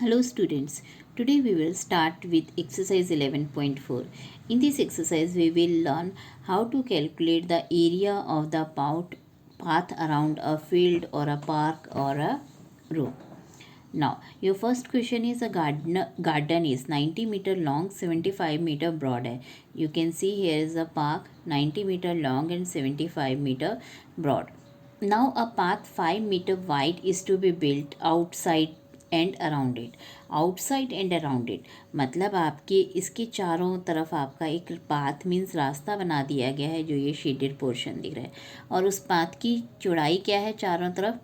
Hello students, today we will start with exercise 11.4. In this exercise we will learn how to calculate the area of the path around a field or a park or a road. Now your first question is a garden is 90 meter long, 75 meter broad है. You can see here is a park 90 meter long and 75 meter broad. Now a path 5 meter wide is to be built outside and around it. Outside and around it मतलब आपके इसके चारों तरफ आपका एक path means रास्ता बना दिया गया है, जो ये शेडेड पोर्शन दिख रहा है. और उस पाथ की चौड़ाई क्या है, चारों तरफ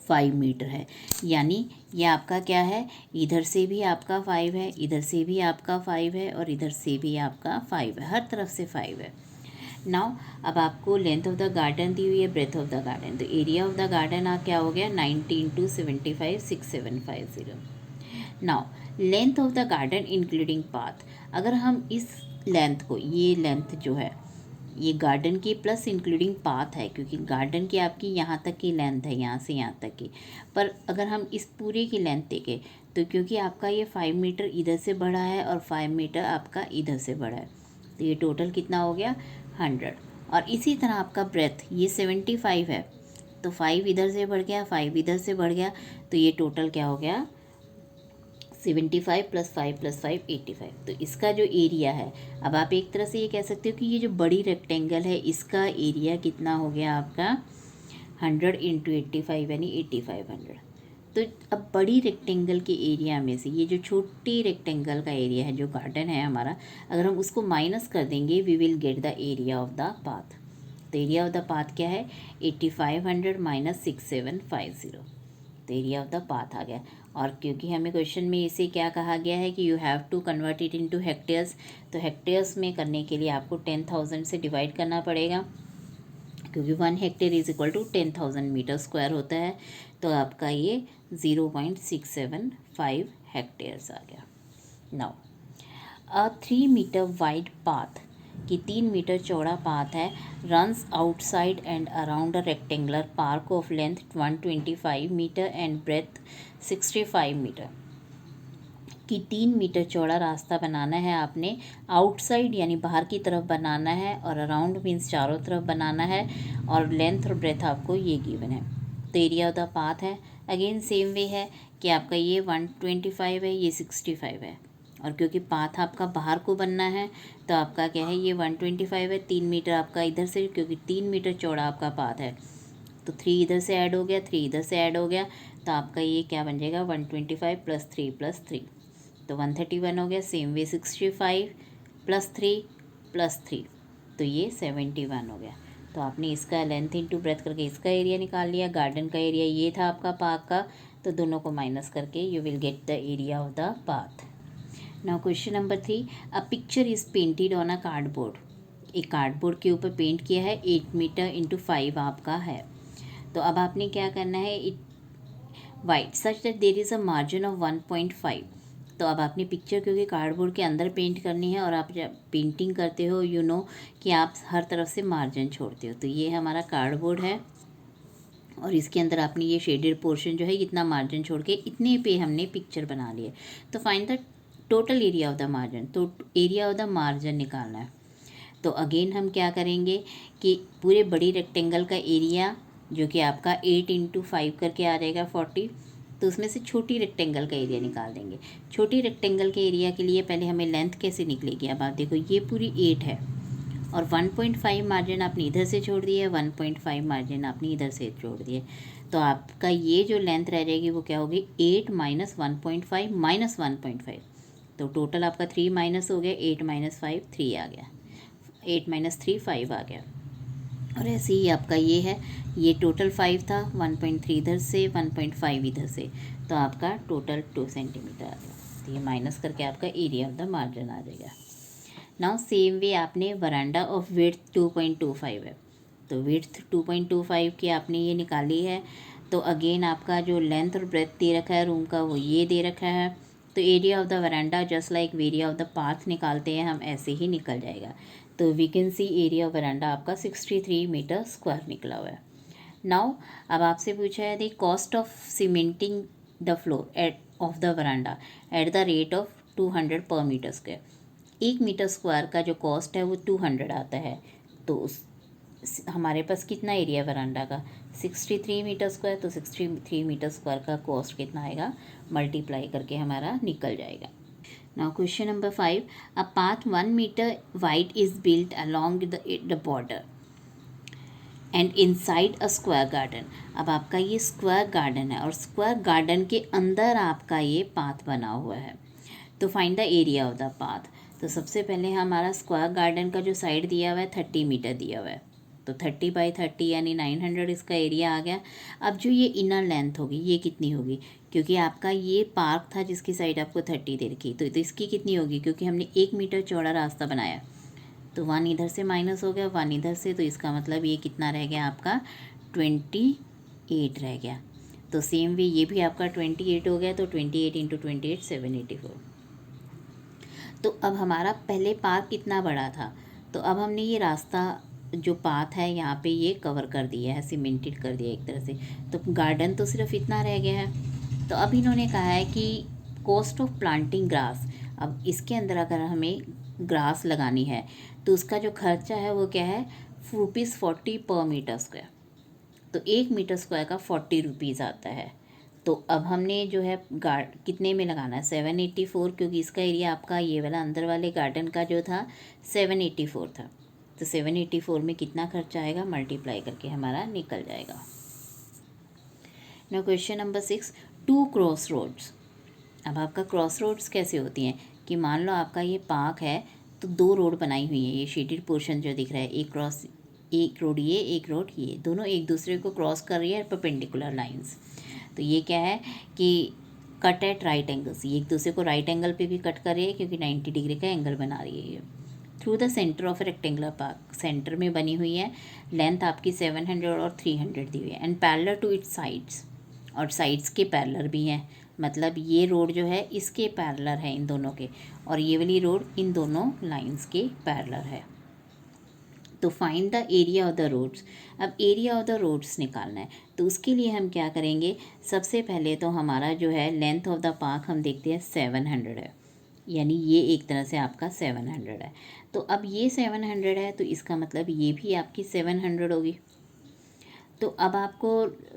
5 मीटर है. यानी ये आपका क्या है, इधर से भी आपका 5 है, इधर से भी आपका 5 है और इधर से भी आपका 5 है, हर तरफ से 5 है. नाउ अब आपको लेंथ ऑफ द गार्डन दी हुई है, ब्रेथ ऑफ द गार्डन. तो एरिया ऑफ द गार्डन क्या हो गया, 90 into 75 6750. Now length of the garden including path. अगर हम इस लेंथ को, ये लेंथ जो है ये गार्डन की प्लस इंक्लूडिंग पाथ है, क्योंकि गार्डन की आपकी यहाँ तक की लेंथ है, यहाँ से यहाँ तक की. पर अगर हम इस पूरे की लेंथ देखें तो क्योंकि आपका ये 5 मीटर इधर से बढ़ा है और 5 मीटर आपका इधर से बढ़ा है, तो ये टोटल कितना हो गया 100. और इसी तरह आपका ब्रेथ ये 75 है, तो 5 इधर से बढ़ गया, 5 इधर से बढ़ गया, तो ये टोटल क्या हो गया 75 प्लस 5 प्लस 5 85. तो इसका जो एरिया है, अब आप एक तरह से ये कह सकते हो कि ये जो बड़ी रेक्टेंगल है इसका एरिया कितना हो गया आपका 100 इंटू 85 यानी 8500. तो अब बड़ी रेक्टेंगल के एरिया में से ये जो छोटी रेक्टेंगल का एरिया है, जो गार्डन है हमारा, अगर हम उसको माइनस कर देंगे we will get the area of the path. तो एरिया ऑफ द पाथ क्या है 8500 माइनस 6750. तो एरिया ऑफ द पाथ आ गया. और क्योंकि हमें क्वेश्चन में इसे क्या कहा गया है कि you have to convert it into hectares, तो हेक्टेयर्स में करने के लिए आपको 10,000 से डिवाइड करना पड़ेगा, क्योंकि 1 hectare is equal to 10,000 metre square होता है. तो आपका ये 0.675 हेक्टेयर्स आ गया. Now a 3 metre wide path कि 3 मीटर चौड़ा पाथ है, runs outside and around a rectangular park of length 125 metre and breadth 65 metre. कि 3 मीटर चौड़ा रास्ता बनाना है आपने, आउटसाइड यानी बाहर की तरफ बनाना है, और अराउंड मीन्स चारों तरफ बनाना है, और लेंथ और ब्रेथ आपको ये गिवन है. तो एरिया ऑफ द पाथ है अगेन सेम वे है कि आपका ये 125 है, ये 65 है. और क्योंकि पाथ आपका बाहर को बनना है तो आपका क्या है ये 125 है, 3 मीटर आपका इधर से, क्योंकि 3 मीटर चौड़ा आपका पाथ है, तो 3 इधर से ऐड हो गया, 3 इधर से ऐड हो गया, तो आपका ये क्या बन जाएगा 125 प्लस 3 प्लस 3, तो 131 हो गया. सेम वे 65 प्लस 3 प्लस 3, तो ये 71 हो गया. तो आपने इसका लेंथ इंटू ब्रेथ करके इसका एरिया निकाल लिया. गार्डन का एरिया ये था आपका पार्क का, तो दोनों को माइनस करके you will get the area of the path. Now question number 3, a picture is painted on a cardboard. एक कार्डबोर्ड के ऊपर पेंट किया है, 8 मीटर इंटू 5 आपका है. तो अब आपने क्या करना है, it white such that there is a margin of 1.5. तो अब आपने पिक्चर क्योंकि कार्डबोर्ड के अंदर पेंट करनी है, और आप जब पेंटिंग करते हो यू नो कि आप हर तरफ से मार्जिन छोड़ते हो. तो ये हमारा कार्डबोर्ड है और इसके अंदर आपने ये शेडेड पोर्शन जो है इतना मार्जिन छोड़ के इतने पे हमने पिक्चर बना लिए. तो find the total area of the margin. तो एरिया ऑफ द मार्जिन निकालना है. तो अगेन हम क्या करेंगे कि पूरे बड़ी रेक्टेंगल का एरिया जो कि आपका 8 इंटू 5 करके आ जाएगा 40, तो उसमें से छोटी रेक्टेंगल का एरिया निकाल देंगे. छोटी रेक्टेंगल के एरिया के लिए पहले हमें लेंथ कैसे निकलेगी. अब आप देखो ये पूरी 8 है और 1.5 मार्जिन आपने इधर से छोड़ दिया है, 1.5 मार्जिन आपने इधर से छोड़ दिए, तो आपका ये जो लेंथ रह जाएगी वो क्या होगी 8 माइनस 1.5 माइनस 1.5. तो टोटल आपका 3 माइनस हो गया, 8 माइनस 5 3 आ गया, 8 माइनस 3 5 आ गया. और ऐसे ही आपका ये है, ये टोटल 5 था, 1.3 इधर से 1.5 इधर से, तो आपका टोटल 2 सेंटीमीटर आ गया. तो ये माइनस करके आपका एरिया ऑफ द मार्जिन आ जाएगा. नाउ सेम वे आपने वरांडा ऑफ विड्थ 2.25 है, तो विड्थ 2.25 की आपने ये निकाली है. तो अगेन आपका जो लेंथ और ब्रेथ दे रखा है रूम का वो ये दे रखा है. तो area of the veranda just like area of the path निकालते हैं हम, ऐसे ही निकल जाएगा. तो we can see area of veranda आपका 63 मीटर स्क्वायर निकला हुआ है. नाउ अब आपसे पूछा है the cost of cementing the floor at of the veranda at the rate of 200 per metre square. 1 metre square का जो कॉस्ट है वो 200 आता है, तो हमारे पास कितना एरिया वरांडा का 63 मीटर स्क्वायर, तो 63 मीटर स्क्वायर का कॉस्ट कितना आएगा, मल्टीप्लाई करके हमारा निकल जाएगा। Now question number 5, a path 1 metre wide is built along the border and inside a square garden. अब आपका ये स्क्वायर गार्डन है और स्क्वायर गार्डन के अंदर आपका ये पाथ बना हुआ है, तो find the area of the path. तो सबसे पहले हमारा स्क्वायर गार्डन का जो साइड दिया हुआ है 30 मीटर दिया हुआ है, तो 30 बाई 30 यानी 900 इसका एरिया आ गया। अब जो ये इनर लेंथ होगी ये कितनी होगी, क्योंकि आपका ये पार्क था जिसकी साइड आपको 30 दे रखी, तो इसकी कितनी होगी, क्योंकि हमने 1 मीटर चौड़ा रास्ता बनाया, तो 1 इधर से माइनस हो गया, 1 इधर से, तो इसका मतलब ये कितना रह गया आपका 28 रह गया। तो सेम वे ये भी आपका 28 हो गया, तो 28 इंटू 28 784। तो अब हमारा पहले पार्क कितना बड़ा था, तो अब हमने ये रास्ता जो पाथ है यहाँ पे ये कवर कर दिया है, सीमेंटेड कर दिया एक तरह से, तो गार्डन तो सिर्फ इतना रह गया है। तो अब इन्होंने कहा है कि कॉस्ट ऑफ प्लांटिंग ग्रास, अब इसके अंदर अगर हमें ग्रास लगानी है तो उसका जो खर्चा है वो क्या है, ₹40 पर मीटर स्क्वायर, तो 1 मीटर स्क्वायर का 40 रुपीज़ आता है। तो अब हमने जो है कितने में लगाना है 784, क्योंकि इसका एरिया आपका ये वाला अंदर वाले गार्डन का जो था 784 था, तो 784 में कितना खर्चा आएगा मल्टीप्लाई करके हमारा निकल जाएगा। Now question number 6, 2 cross roads. अब आपका क्रॉस रोड्स कैसे होती हैं कि मान लो आपका ये पार्क है, तो 2 रोड बनाई हुई है, ये शेडेड पोर्शन जो दिख रहा है, एक रोड ये, एक रोड ये, दोनों एक दूसरे को क्रॉस कर रही है परपेंडिकुलर लाइंस। तो ये क्या है कि कट एट राइट एंगल्स, ये एक दूसरे को राइट एंगल पे भी कट कर रही है क्योंकि 90 डिग्री का एंगल बना रही है ये। Through the centre of rectangular park, centre में बनी हुई है, लेंथ आपकी 700 और 300 दी हुई है, and parallel to its sides, और साइड्स के पैरेलल भी हैं, मतलब ये रोड जो है इसके पैरेलल है इन दोनों के, और ये वाली रोड इन दोनों लाइंस के पैरेलल है। तो find the area of the roads. अब एरिया ऑफ द रोड्स निकालना है, तो उसके लिए हम क्या करेंगे, सबसे पहले तो हमारा जो है लेंथ ऑफ द पार्क हम देखते हैं 700 है, यानी ये एक तरह से आपका 700 है। तो अब ये 700 है, तो इसका मतलब ये भी आपकी 700 होगी। तो अब आपको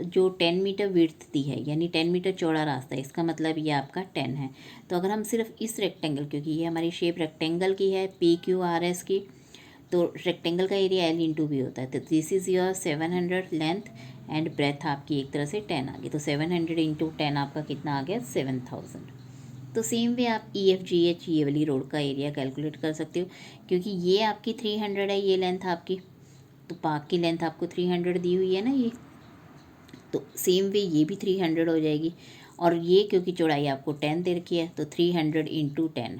जो 10 मीटर विड्थ दी है, यानी 10 मीटर चौड़ा रास्ता है, इसका मतलब ये आपका 10 है। तो अगर हम सिर्फ इस रेक्टेंगल, क्योंकि ये हमारी शेप रेक्टेंगल की है PQRS की, तो रेक्टेंगल का एरिया L इंटू भी होता है, तो this is your 700 length and breadth आपकी एक तरह से 10 आ गई, तो 700 इंटू 10 आपका कितना आ गया 7000। तो सेम वे आप EFGH ये वाली रोड का एरिया कैलकुलेट कर सकते हो, क्योंकि ये आपकी 300 है, ये लेंथ आपकी, तो पार्क की लेंथ आपको 300 दी हुई है ना ये, तो सेम वे ये भी 300 हो जाएगी, और ये क्योंकि चौड़ाई आपको 10 दे रखी है, तो 300 इंटू 10,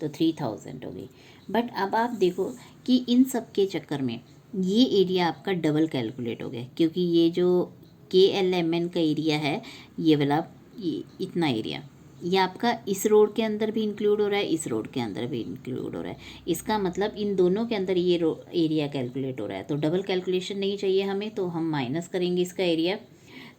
तो 3000 हो गई। बट अब आप देखो कि इन सब के चक्कर में ये एरिया आपका डबल कैलकुलेट हो गया, क्योंकि ये जो KLMN का एरिया है, ये वाला ये इतना एरिया, ये आपका इस रोड के अंदर भी इंक्लूड हो रहा है, इस रोड के अंदर भी इंक्लूड हो रहा है, इसका मतलब इन दोनों के अंदर ये एरिया कैलकुलेट हो रहा है। तो डबल कैलकुलेशन नहीं चाहिए हमें, तो हम माइनस करेंगे इसका एरिया।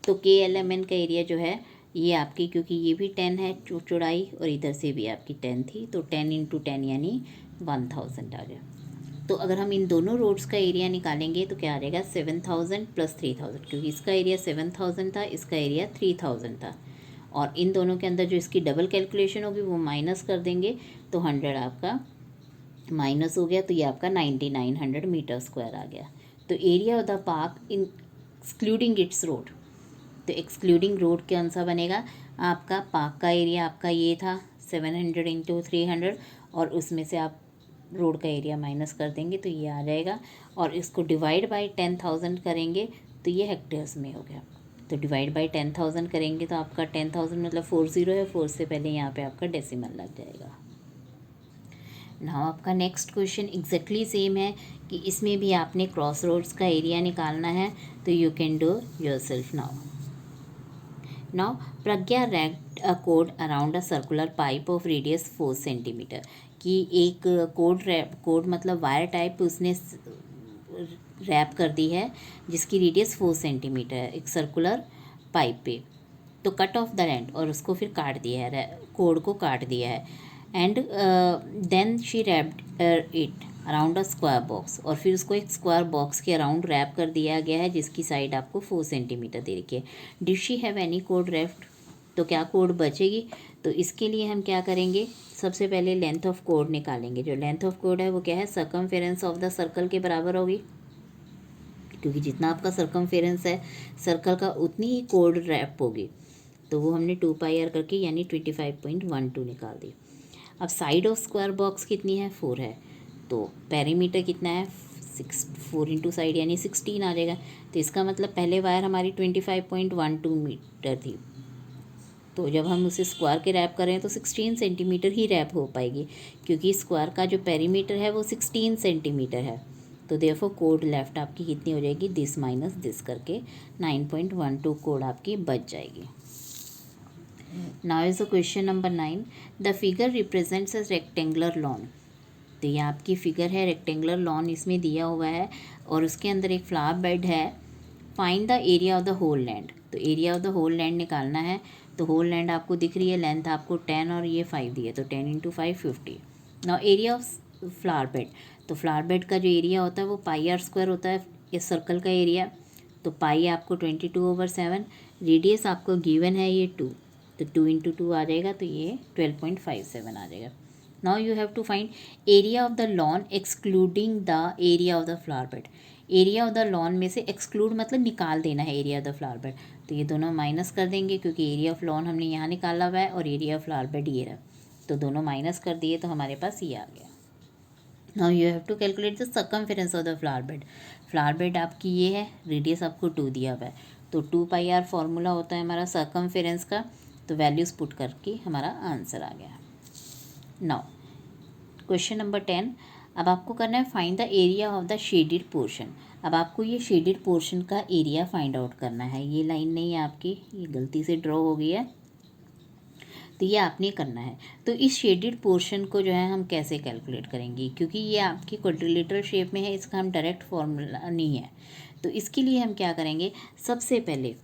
तो KLMN का एरिया जो है ये आपकी, क्योंकि ये भी 10 है चौड़ाई और इधर से भी आपकी 10 थी, तो 10 इंटू 10 यानी 1000 आ गया। तो अगर हम इन दोनों रोड्स का एरिया निकालेंगे तो क्या आ जाएगा 7000 प्लस 3000, क्योंकि इसका एरिया 7000 था, इसका एरिया 3000 था, और इन दोनों के अंदर जो इसकी डबल कैलकुलेशन होगी वो माइनस कर देंगे, तो 100 आपका माइनस हो गया, तो ये आपका 9900 मीटर स्क्वायर आ गया। तो area of the park in excluding it's road, तो एक्सक्लूडिंग रोड के अनुसार बनेगा आपका पार्क का एरिया, आपका ये था 700 इंटू 300, और उसमें से आप रोड का एरिया माइनस कर देंगे तो ये आ जाएगा, और इसको डिवाइड बाई 10,000 करेंगे तो ये हेक्टेयर्स में हो गया। तो डिवाइड बाई 10,000 करेंगे तो आपका 10,000 मतलब 40 है, 4 से पहले यहाँ पे आपका डेसिमल लग जाएगा। नाउ आपका नेक्स्ट क्वेश्चन एग्जैक्टली सेम है कि इसमें भी आपने क्रॉस रोड्स का एरिया निकालना है, तो you can do yourself now. Now Pragya ranked a code around a circular pipe of radius 4 centimetre, कि एक कोड मतलब वायर टाइप उसने रैप कर दी है जिसकी रेडियस 4 सेंटीमीटर है एक सर्कुलर पाइप पे। तो कट ऑफ द लैंड, और उसको फिर काट दिया है, कोड को काट दिया है। And then she wrapped it around a square box, और फिर उसको एक स्क्वायर बॉक्स के अराउंड रैप कर दिया गया है, जिसकी साइड आपको 4 सेंटीमीटर दे रखी है। Did she have any code left, तो क्या कोड बचेगी? तो इसके लिए हम क्या करेंगे, सबसे पहले लेंथ ऑफ कोड निकालेंगे। जो लेंथ ऑफ कोड है वो क्या है, सर्कमफेरेंस ऑफ द सर्कल के बराबर होगी, क्योंकि जितना आपका सर्कमफेरेंस है सर्कल का उतनी ही कोड रैप होगी। तो वो हमने 2πr करके यानी 25.12 निकाल दी। अब साइड ऑफ स्क्वायर बॉक्स कितनी है, 4 है, तो पेरीमीटर कितना है, 4 इंटू साइड यानी 16 आ जाएगा। तो इसका मतलब पहले वायर हमारी 25.12 मीटर थी, तो जब हम उसे स्क्वायर के रैप करें तो 16 सेंटीमीटर ही रैप हो पाएगी, क्योंकि स्क्वायर का जो पेरीमीटर है वो 16 सेंटीमीटर है। तो देयरफॉर कोड लेफ्ट आपकी कितनी हो जाएगी, दिस माइनस दिस करके 9.12 कोड आपकी बच जाएगी। Now is the question number 9, the figure represents a rectangular lawn. तो ये आपकी फिगर है, रेक्टेंगुलर लॉन इसमें दिया हुआ है, और उसके अंदर एक फ्लावर बेड है। Find the area of the whole land, तो area of the whole land निकालना है। तो होल लैंड आपको दिख रही है, लेंथ आपको 10 और ये 5 दी है, तो 10 into 5 50। Now area of flower bed, तो फ्लावर बेड का जो एरिया होता है वो πr² होता है, इस सर्कल का एरिया। तो पाई आपको 22/7, रेडियस आपको गिवन है ये 2, तो 2 इंटू 2 आ जाएगा, तो ये 12.57 आ जाएगा। Now you have to find area of the lawn excluding the area of the flower bed. Area of the lawn में से एक्सक्लूड मतलब निकाल देना है area of the flower bed, तो ये दोनों माइनस कर देंगे, क्योंकि एरिया ऑफ लॉन हमने यहाँ निकाला हुआ है और एरिया ऑफ फ्लावर बेड ये रहा, तो दोनों माइनस कर दिए तो हमारे पास ये आ गया। Now you have to calculate the circumference of the flower bed. Flower bed आपकी ये है, रेडियस आपको 2 दिया हुआ है, तो 2πr फॉर्मूला होता है हमारा सर्कमफेरेंस का, तो वैल्यूज़ पुट करके हमारा आंसर आ गया। नाउ क्वेश्चन नंबर 10, अब आपको करना है find the area of the shaded portion. अब आपको ये शेडेड पोर्शन का एरिया फाइंड आउट करना है। ये लाइन नहीं है आपकी, ये गलती से ड्रॉ हो गई है, तो ये आपने करना है। तो इस शेडेड पोर्शन को जो है हम कैसे कैलकुलेट करेंगे, क्योंकि ये आपकी क्वाड्रिलेटरल शेप में है, इसका हम डायरेक्ट फॉर्मूला नहीं है। तो इसके लिए हम क्या करेंगे, सबसे पहले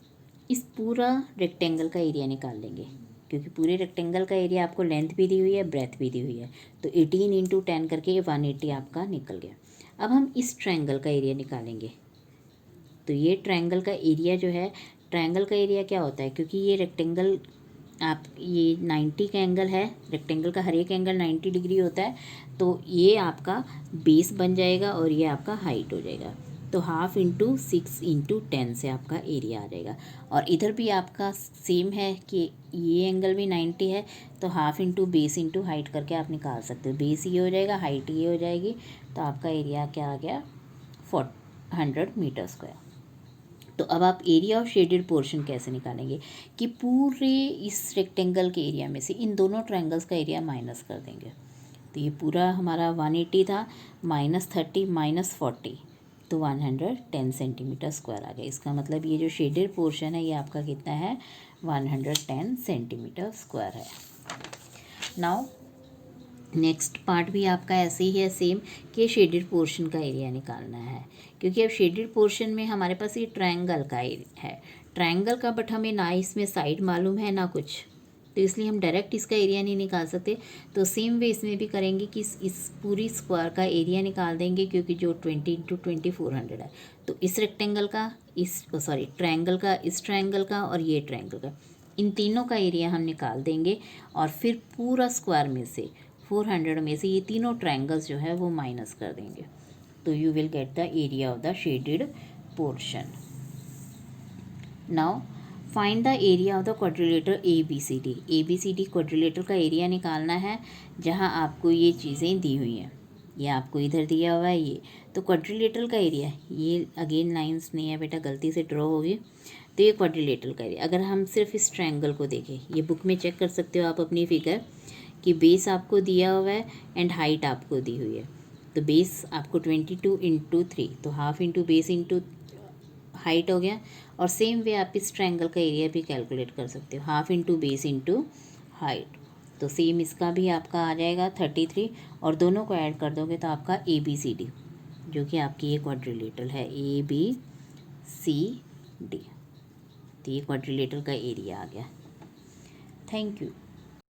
इस पूरा रेक्टेंगल का एरिया निकाल लेंगे, क्योंकि पूरे रेक्टेंगल का एरिया आपको लेंथ भी दी हुई है, ब्रेथ भी दी हुई है। तो 18 इंटू 10 करके 180 आपका निकल गया। अब हम इस ट्रायंगल का एरिया निकालेंगे। तो ये ट्रायंगल का एरिया जो है, ट्रायंगल का एरिया क्या होता है, क्योंकि ये रेक्टेंगल आप ये 90 का एंगल है, रेक्टेंगल का हर एक एंगल 90 डिग्री होता है, तो ये आपका बेस बन जाएगा और ये आपका हाइट हो जाएगा। तो 1/2 इंटू 6 इंटू 10 से आपका एरिया आ जाएगा। और इधर भी आपका सेम है कि ये एंगल भी 90 है, तो 1/2 इंटू बेस इंटू हाइट करके आप निकाल सकते हो। बेस ये हो जाएगा, हाइट ये हो जाएगी, तो आपका एरिया क्या आ गया, 100 मीटर स्क्वायर। तो अब आप एरिया ऑफ शेडेड पोर्शन कैसे निकालेंगे, कि पूरे इस रेक्टेंगल के एरिया में से इन दोनों ट्रायंगल्स का एरिया माइनस कर देंगे। तो ये पूरा हमारा 180 था, -30 -40, तो 110 सेंटीमीटर स्क्वायर आ गया। इसका मतलब ये जो शेडेड पोर्शन है ये आपका कितना है, 110 सेंटीमीटर स्क्वायर है। नाउ नेक्स्ट पार्ट भी आपका ऐसे ही है सेम, कि शेडेड पोर्शन का एरिया निकालना है, क्योंकि अब शेडेड पोर्शन में हमारे पास ये ट्रायंगल का है, ट्रायंगल का, बट हमें ना इसमें साइड मालूम है ना कुछ, तो इसलिए हम डायरेक्ट इसका एरिया नहीं निकाल सकते। तो सेम वे इसमें भी करेंगे कि इस पूरी स्क्वायर का एरिया निकाल देंगे, क्योंकि जो 20 इंटू 2400 है, तो इस रेक्टेंगल का, इस ट्रायंगल का, इस ट्रायंगल का और ये ट्रायंगल का, इन तीनों का एरिया हम निकाल देंगे, और फिर पूरा स्क्वायर में से 400 में से ये तीनों ट्रायंगल्स जो है वो माइनस कर देंगे, तो you will get the area of the shaded portion. Now find the area of the quadrilateral ABCD। ABCD quadrilateral का एरिया निकालना है, जहां आपको ये चीज़ें दी हुई हैं, ये आपको इधर दिया हुआ है ये, तो क्वाड्रिलेटर का एरिया, ये अगेन लाइंस नहीं है बेटा, गलती से ड्रॉ होगी, तो ये क्वाड्रिलेटर का एरिया। अगर हम सिर्फ इस ट्रायंगल को देखें, ये बुक में चेक कर सकते हो आप अपनी फिगर, कि बेस आपको दिया हुआ है एंड हाइट आपको दी हुई है। तो बेस आपको 22 इंटू 3, तो 1/2 इंटू बेस इंटू हाइट हो गया। और सेम वे आप इस ट्रायंगल का एरिया भी कैलकुलेट कर सकते हो, 1/2 इंटू बेस इंटू हाइट, तो सेम इसका भी आपका आ जाएगा 33, और दोनों को ऐड कर दोगे तो आपका ABCD, जो कि आपकी ये क्वाड्रिलेटरल है ABCD। तो ये क्वाड्रिलेटरल का एरिया आ गया। Thank you.